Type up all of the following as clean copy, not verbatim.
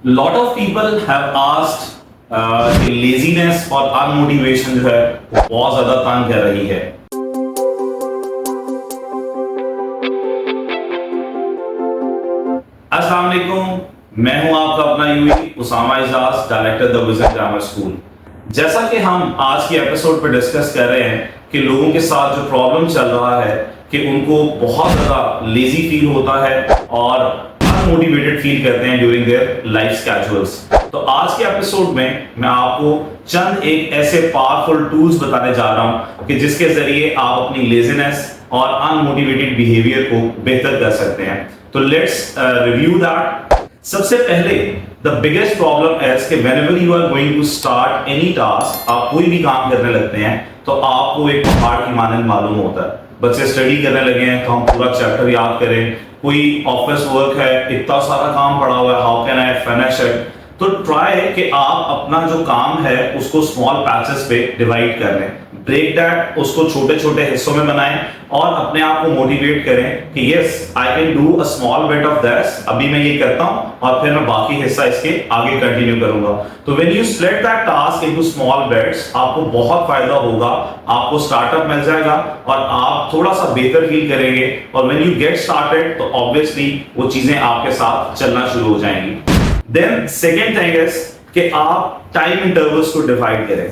Lot of people have asked कि laziness और अनमोटिवेशन जो है बहुत ज्यादा तंग कर रही है। अस्सलाम वालेकुम, मैं हूं आपका अपना यूई Usama Ijaz, director the vision grammar school. जैसा कि हम आज की एपिसोड पर डिस्कस कर रहे हैं कि लोगों के साथ जो प्रॉब्लम चल रहा है कि उनको बहुत ज्यादा लेजी फील होता है और अनमोटिवेटेड फील करते हैं ड्यूरिंग देयर लाइफ स्केड्यूल्स। तो आज के एपिसोड में मैं आपको चंद एक ऐसे पावरफुल टूल्स बताने जा रहा हूं कि जिसके जरिए आप अपनी लेजीनेस और अनमोटिवेटेड बिहेवियर को बेहतर कर सकते हैं। तो लेट्स रिव्यू दैट। सबसे पहले द बिगेस्ट प्रॉब्लम इज कि whenever you are going to start any task, आप कोई भी काम करने लगते हैं तो आपको एक पहाड़ की मानंद मालूम होता है। बच्चे स्टडी करने लगे हैं तो हम पूरा चैप्टर याद करें, कोई ऑफिस वर्क है, इतना सारा काम पड़ा हुआ है, how can I finish it. तो ट्राई कि आप अपना जो काम है उसको स्मॉल पैचेस पे डिवाइड कर लें, ब्रेक दैट, उसको छोटे छोटे हिस्सों में बनाएं और अपने आप को मोटिवेट करें कि yes I can do a small bit of this, अभी मैं ये करता हूं और फिर मैं बाकी हिस्सा इसके आगे कंटिन्यू करूंगा। तो when you split that task into small bits, आपको बहुत फायदा होगा, आपको स्टार्टअप मिल जाएगा और आप थोड़ा सा बेहतर फील करेंगे। और व्हेन यू गेट स्टार्टेड तो ऑब्वियसली वो चीजें आपके साथ चलना शुरू हो जाएंगी। देन सेकेंड थिंग इज कि आप टाइम इंटरवल्स को डिवाइड करें,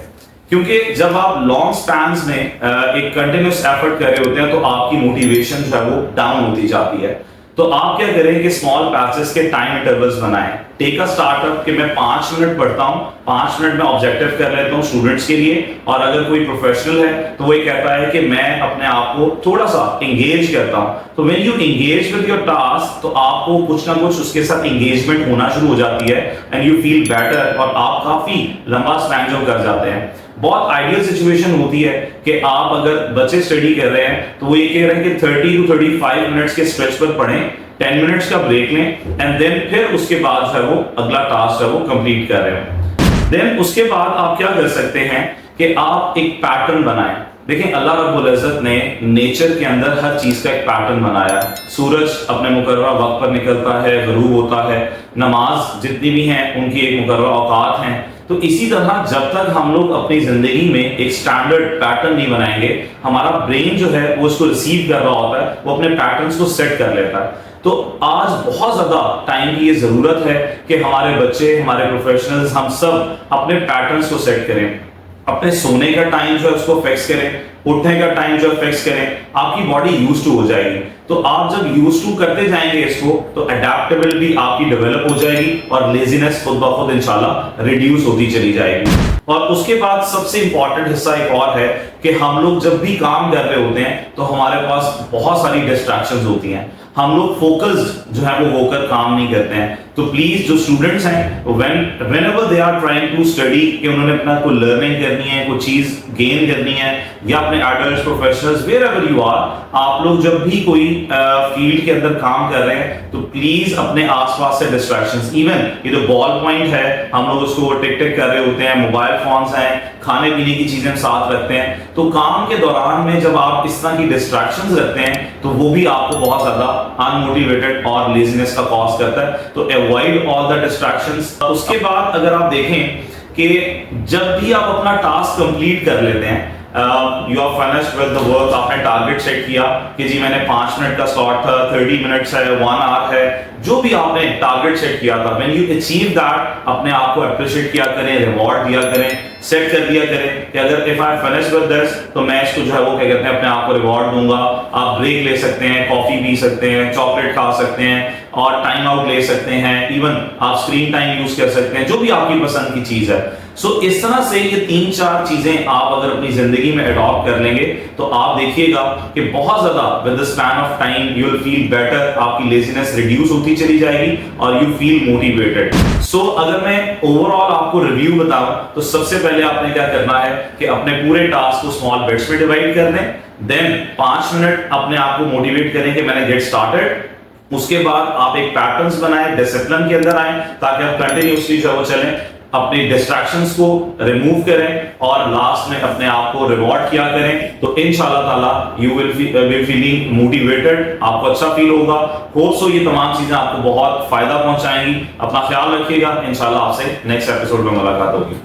क्योंकि जब आप लॉन्ग स्पैन्स में एक कंटिन्यूस एफर्ट कर रहे होते हैं तो आपकी मोटिवेशन जो है वो डाउन होती जाती है। तो आप क्या करें कि स्मॉल पैचेस के टाइम इंटरवल्स बनाएं। टेक अ स्टार्टअप कि मैं 5 मिनट पढ़ता हूं, 5 मिनट में ऑब्जेक्टिव कर लेता हूं स्टूडेंट्स के लिए। और अगर कोई प्रोफेशनल है तो वो ये कहता है कि मैं अपने आप को थोड़ा सा एंगेज करता हूं। तो when you engage with your task तो आपको कुछ ना कुछ उसके साथ एंगेजमेंट होना शुरू हो जाती है एंड यू फील बेटर और आप काफी लंबा स्पैन जो कर जाते हैं। बहुत आइडियल सिचुएशन होती है कि आप अगर बच्चे स्टडी कर रहे हैं तो वो ये कह रहे हैं कि 30 to 35 मिनट्स के स्ट्रेच पर पढ़ें, 10 मिनट्स का ब्रेक लें एंड देन फिर उसके बाद जो है वो अगला टास्क है वो कंप्लीट कर रहे हैं। देन उसके बाद आप क्या कर सकते हैं कि आप एक पैटर्न बनाएं। देखिए अल्लाह रब्बुल इज्जत ने नेचर के अंदर हर चीज का एक पैटर्न बनाया है। सूरज अपने मुकर्रर वक्त पर निकलता है, गरूब होता है, नमाज जितनी भी हैं उनकी एक मुकर्रर औकात हैं। तो इसी तरह जब तक हम लोग अपनी जिंदगी में एक स्टैंडर्ड पैटर्न नहीं बनाएंगे, हमारा ब्रेन जो है वो उसको रिसीव कर रहा होता है, वो अपने पैटर्न्स को सेट कर लेता है। तो आज बहुत ज्यादा टाइम की ये जरूरत है कि हमारे बच्चे, हमारे प्रोफेशनल्स, हम सब अपने पैटर्न्स को सेट करें। अपने सोने का टाइम जो है उसको फिक्स करें, उठने का टाइम जो है फिक्स करें, आपकी बॉडी यूज टू हो जाएगी। तो आप जब यूज टू करते जाएंगे इसको तो अडेप्टेबिलिटी आपकी डेवलप हो जाएगी और लेजीनेस खुद ब खुद इंशाल्लाह रिड्यूस होती चली जाएगी। और उसके बाद सबसे इंपॉर्टेंट हिस्सा एक और है कि हम लोग जब भी काम कर रहे होते हैं तो हमारे पास बहुत सारी डिस्ट्रैक्शंस होती हैं, हम लोग फोकस्ड जो है वो होकर काम नहीं करते हैं। तो प्लीज जो स्टूडेंट्स हैं whenever they are trying to study कि उन्होंने अपना कोई लर्निंग करनी है, कोई चीज गेन करनी है, या अपने adults, professionals, wherever you are, आप लोग जब भी कोई फील्ड के अंदर काम कर रहे हैं तो प्लीज अपने आसपास से डिस्ट्रैक्शंस, इवन ये जो बॉल पॉइंट है हम लोग उसको टिक टिक कर रहे होते हैं, मोबाइल फोन्स हैं, खाने पीने की चीजें साथ रखते हैं। तो काम के दौरान में जब आप इस तरह की डिस्ट्रैक्शंस रखते हैं तो वो भी आपको बहुत ज्यादा अनमोटिवेटेड और लेजीनेस का कॉज करता है। तो अवॉइड ऑल द डिस्ट्रैक्शंस। उसके बाद अगर आप देखें कि जब भी आप अपना टास्क कंप्लीट कर लेते हैं, you are finished with the work, आपने टारगेट सेट किया कि जी मैंने 5 मिनट का स्लॉट था, 30 मिनट्स है, 1 आवर है, जो भी आपने टारगेट सेट किया था, व्हेन यू अचीव दैट अपने आप को अप्रिशिएट किया करें, रिवॉर्ड दिया करें, सेट कर दिया करें कि अगर if I finish with this तो मैं इसको जो है वो क्या कहते हैं अपने आप को रिवॉर्ड दूंगा। आप ब्रेक ले सकते हैं, कॉफी पी सकते हैं, चॉकलेट खा सकते हैं और टाइम आउट ले सकते हैं, इवन आप स्क्रीन टाइम यूज कर सकते हैं, जो भी आपकी पसंद की चीज है। सो इस तरह से ये 3-4 चीजें आप अगर अपनी जिंदगी में अडॉप्ट कर लेंगे तो आप देखिएगा कि बहुत ज्यादा with the span of time you will feel better, आपकी लेजीनेस रिड्यूस होती चली जाएगी और यू फील मोटिवेटेड। सो अगर मैं ओवरऑल आपको रिव्यू बताऊं तो सबसे पहले आपने क्या करना है कि अपने पूरे टास्क को स्मॉल बिट्स में डिवाइड कर दें। देन 5 मिनट अपने आप को मोटिवेट करें कि मैंने गेट स्टार्टेड। उसके बाद आप एक पैटर्न्स बनाएं, डिसिप्लिन के अंदर आए ताकि आप कंटिन्यूअसली जो वो चलें। अपने डिस्ट्रैक्शंस को रिमूव करें और लास्ट में अपने आप को रिवॉर्ड किया करें, तो इंशाल्लाह ताला you will be feeling motivated, आपको अच्छा फील होगा। होप सो ये तमाम चीजें आपको बहुत फायदा पहुंचाएंगी। अपना ख्याल रखिएगा, इंशाल्लाह आपसे नेक्स्ट एपिसोड में मुलाकात होगी।